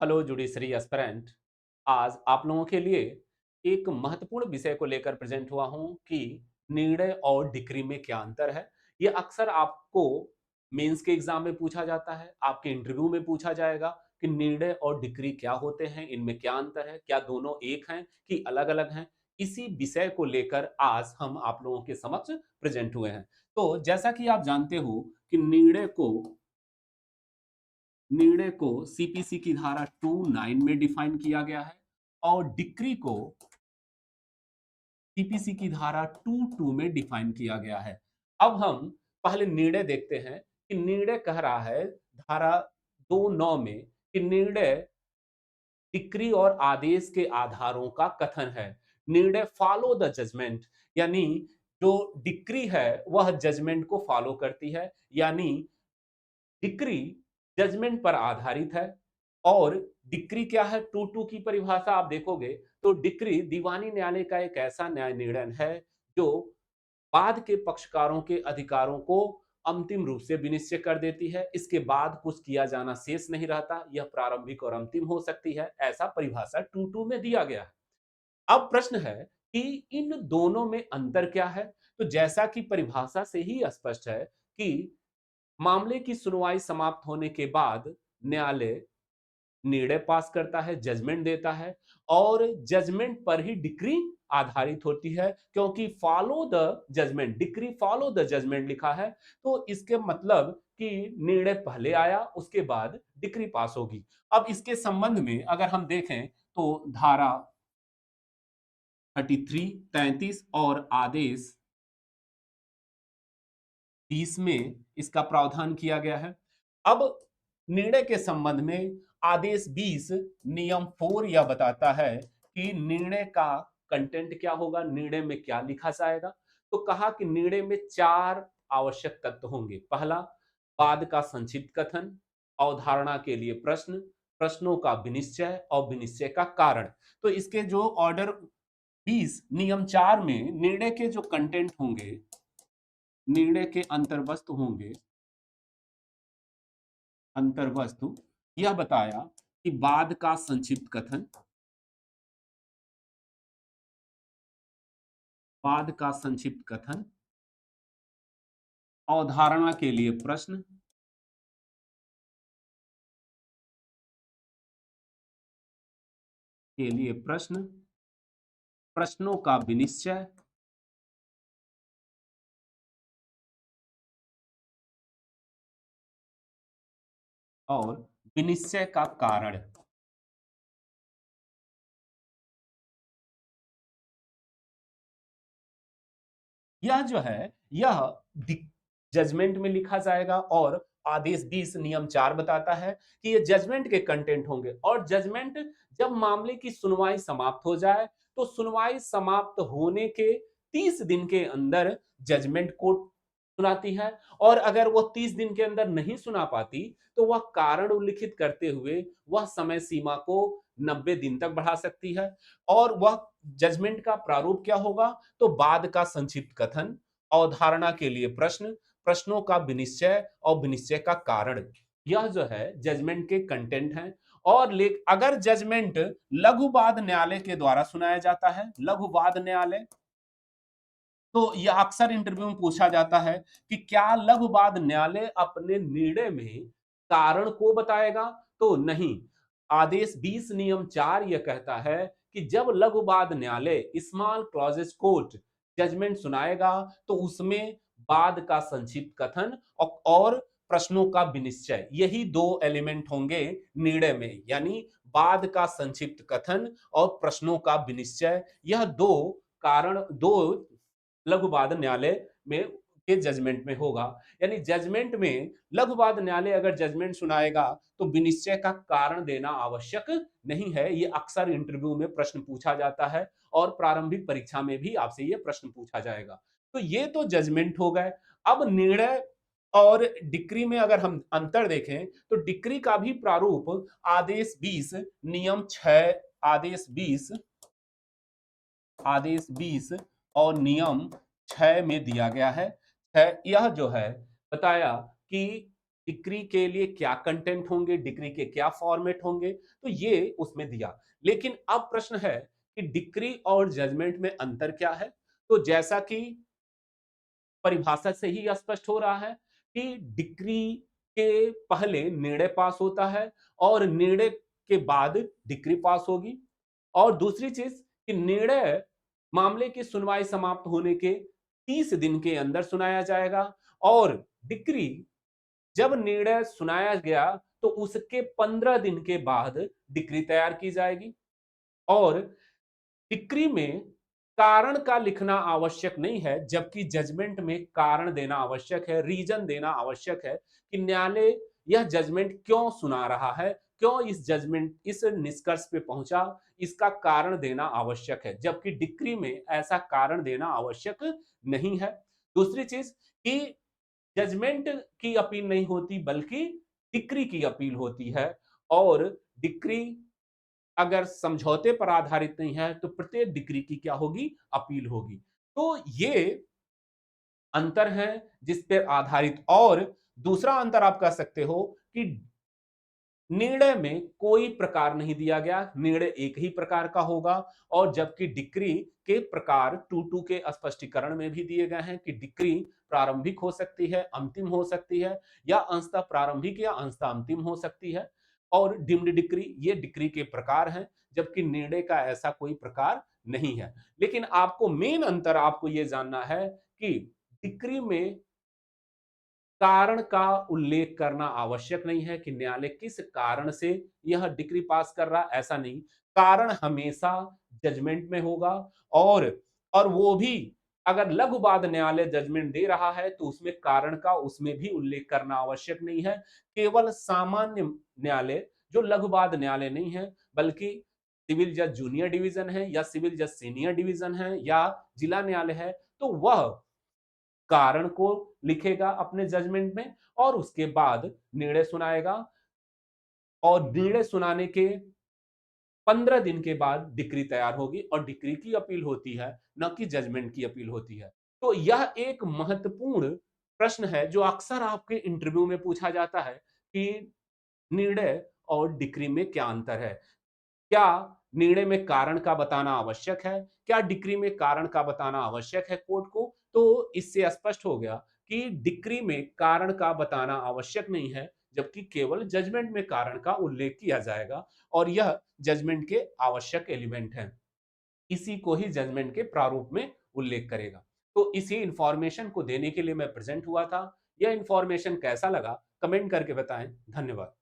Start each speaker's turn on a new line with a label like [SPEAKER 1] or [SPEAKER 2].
[SPEAKER 1] Hello judiciary aspirant. आज आप लोगों के लिए एक महत्वपूर्ण विषय को लेकर प्रेजेंट हुआ हूं कि निर्णय और डिक्री में क्या अंतर है। ये अक्सर आपको मेंस के एग्जाम में पूछा जाता है, आपके इंटरव्यू में पूछा जाएगा कि निर्णय और डिक्री क्या होते हैं, इनमें क्या अंतर है, क्या दोनों एक हैं कि अलग-अलग हैं। इसी विषय को लेकर आज हम आप लोगों के समक्ष प्रेजेंट हुए हैं। तो जैसा कि आप जानते हो कि निर्णय को सीपीसी की धारा 29 में डिफाइन किया गया है और डिक्री को सीपीसी की धारा 22 में डिफाइन किया गया है। अब हम पहले निर्णय देखते हैं कि निर्णय कह रहा है धारा 29 में कि निर्णय डिक्री और आदेश के आधारों का कथन है। निर्णय फॉलो द जजमेंट, यानी जो डिक्री है वह जजमेंट को फॉलो करती है, यानी डिक्री जजमेंट पर आधारित है। और डिक्री क्या है, टू टू की परिभाषा आप देखोगे तो डिक्री दीवानी न्यायालय का एक ऐसा न्याय निर्णय है जो बाद के पक्षकारों के अधिकारों को अंतिम रूप से विनिश्चय कर देती है। इसके बाद कुछ किया जाना शेष नहीं रहता, यह प्रारंभिक और अंतिम हो सकती है, ऐसा परिभाषा टू टू में दिया गया है। अब प्रश्न है कि इन दोनों में अंतर क्या है। तो जैसा कि परिभाषा से ही स्पष्ट है कि मामले की सुनवाई समाप्त होने के बाद न्यायालय निर्णय पास करता है, जजमेंट देता है और जजमेंट पर ही डिक्री आधारित होती है, क्योंकि follow the judgement, decree follow the judgement लिखा है। तो इसके मतलब कि निर्णय पहले आया, उसके बाद डिक्री पास होगी। अब इसके संबंध में अगर हम देखें तो धारा 33, 33 और आदेश 30 में इसका प्रावधान किया गया है। अब निर्णय के संबंध में आदेश 20 नियम 4 यह बताता है कि निर्णय का कंटेंट क्या होगा, निर्णय में क्या लिखा जाएगा। तो कहा कि निर्णय में 4 आवश्यक तत्व होंगे। पहला, वाद का संक्षिप्त कथन, अवधारणा के लिए प्रश्न, प्रश्नों का विनिश्चय और विनिश्चय का कारण। तो इसके जो ऑर्डर 20 नियम 4 में निर्णय के जो कंटेंट होंगे, निर्णय के अंतर्वस्तु होंगे, अंतर्वस्तु यह बताया कि वाद का संक्षिप्त कथन, वाद का संक्षिप्त कथन, अवधारणा के लिए प्रश्न, के लिए प्रश्न, प्रश्नों का विनिश्चय और विनिश्चय का कारण। यह जो है यह जजमेंट में लिखा जाएगा और आदेश 20 नियम 4 बताता है कि ये जजमेंट के कंटेंट होंगे। और जजमेंट जब मामले की सुनवाई समाप्त हो जाए तो सुनवाई समाप्त होने के 30 दिन के अंदर जजमेंट कोर्ट सुनाती है। और अगर वो 30 दिन के अंदर नहीं सुना पाती तो वह कारण उल्लिखित करते हुए वह समय सीमा को 90 दिन तक बढ़ा सकती है। और वह जजमेंट का प्रारूप क्या होगा, तो बाद का संक्षिप्त कथन, अवधारणा के लिए प्रश्न, प्रश्नों का विनिश्चय और विनिश्चय का कारण। यह जो है जजमेंट के कंटेंट हैं। और अगर जजमेंट लघु वाद न्यायालय के द्वारा सुनाया जाता है, लघु वाद न्यायालय, तो यह अक्सर इंटरव्यू में पूछा जाता है कि क्या लघु वाद न्यायालय अपने निर्णय में कारण को बताएगा, तो नहीं। आदेश 20 नियम 4 यह कहता है कि जब लघु वाद न्यायालय स्मॉल क्लॉजेस कोर्ट जजमेंट सुनाएगा तो उसमें वाद का संक्षिप्त कथन और प्रश्नों का विनिश्चय, यही दो एलिमेंट होंगे निर्णय में, यानी वाद का संक्षिप्त कथन और प्रश्नों का विनिश्चय। यह दो कारण, दो लघु वाद न्यायालय में के जजमेंट में होगा। यानी जजमेंट में लघु वाद न्यायालय अगर जजमेंट सुनाएगा तो विनिश्चय का कारण देना आवश्यक नहीं है। ये अक्सर इंटरव्यू में प्रश्न पूछा जाता है और प्रारंभिक परीक्षा में भी आपसे ये प्रश्न पूछा जाएगा। तो ये तो जजमेंट हो गए। अब निर्णय और डिक्री में अगर हम अंतर देखें तो डिक्री का भी प्रारूप आदेश 20 नियम 6, आदेश 20, आदेश 20 और नियम 6 में दिया गया है। यह जो है बताया कि डिक्री के लिए क्या कंटेंट होंगे, डिक्री के क्या फॉर्मेट होंगे, तो ये उसमें दिया। लेकिन अब प्रश्न है कि डिक्री और जजमेंट में अंतर क्या है? तो जैसा कि परिभाषा से ही स्पष्ट हो रहा है कि डिक्री के पहले निर्णय पास होता है और निर्णय के बाद डिक्री पास होगी। और दूसरी चीज कि निर्णय मामले की सुनवाई समाप्त होने के 30 दिन के अंदर सुनाया जाएगा और डिक्री जब निर्णय सुनाया गया तो उसके 15 दिन के बाद डिक्री तैयार की जाएगी। और डिक्री में कारण का लिखना आवश्यक नहीं है, जबकि जजमेंट में कारण देना आवश्यक है, रीजन देना आवश्यक है कि न्यायालय यह जजमेंट क्यों सुना रहा है, क्यों इस निष्कर्ष पे पहुंचा, इसका कारण देना आवश्यक है, जबकि डिक्री में ऐसा कारण देना आवश्यक नहीं है। दूसरी चीज कि जजमेंट की अपील नहीं होती बल्कि डिक्री की अपील होती है। और डिक्री अगर समझौते पर आधारित नहीं है तो प्रत्येक डिक्री की क्या होगी, अपील होगी। तो ये अंतर है जिस पर आधारित। और दूसरा अंतर आप कह सकते हो कि निर्णय में कोई प्रकार नहीं दिया गया, निर्णय एक ही प्रकार का होगा। और जबकि डिक्री के प्रकार 2 के स्पष्टीकरण में भी दिए गए हैं कि डिक्री प्रारंभिक हो सकती है, अंतिम हो सकती है, या अंशतः प्रारंभिक या अंशतः अंतिम हो सकती है। और डिम्ड डिक्री ये डिक्री के प्रकार हैं, जबकि निर्णय का ऐसा कोई प्रकार नहीं है। लेकिन आपको मेन अंतर आपको यह जानना है कि डिक्री में कारण का उल्लेख करना आवश्यक नहीं है कि न्यायालय किस कारण से यह डिक्री पास कर रहा, ऐसा नहीं। कारण हमेशा जजमेंट में होगा। और वो भी अगर लघु वाद न्यायालय जजमेंट दे रहा है तो उसमें कारण का उसमें भी उल्लेख करना आवश्यक नहीं है। केवल सामान्य न्यायालय जो लघु वाद न्यायालय नहीं है बल्कि सिविल जज जूनियर डिवीजन है या सिविल जज सीनियर डिवीजन है या जिला न्यायालय है, तो वह कारण को लिखेगा अपने जजमेंट में और उसके बाद निर्णय सुनाएगा। और निर्णय सुनाने के 15 दिन के बाद डिक्री तैयार होगी और डिक्री की अपील होती है, न कि जजमेंट की अपील होती है। तो यह एक महत्वपूर्ण प्रश्न है जो अक्सर आपके इंटरव्यू में पूछा जाता है कि निर्णय और डिक्री में क्या अंतर है? क्या निर्णय में कारण का बताना आवश्यक है? क्या डिक्री में कारण का बताना आवश्यक है कोर्ट को? तो इससे स्पष्ट हो गया कि डिक्री में कारण का बताना आवश्यक नहीं है, जबकि केवल जजमेंट में कारण का उल्लेख किया जाएगा और यह जजमेंट के आवश्यक एलिमेंट हैं। इसी को ही जजमेंट के प्रारूप में उल्लेख करेगा। तो इसी इंफॉर्मेशन को देने के लिए मैं प्रेजेंट हुआ था। यह इंफॉर्मेशन कैसा लगा? कमेंट करके बताएं। धन्यवाद।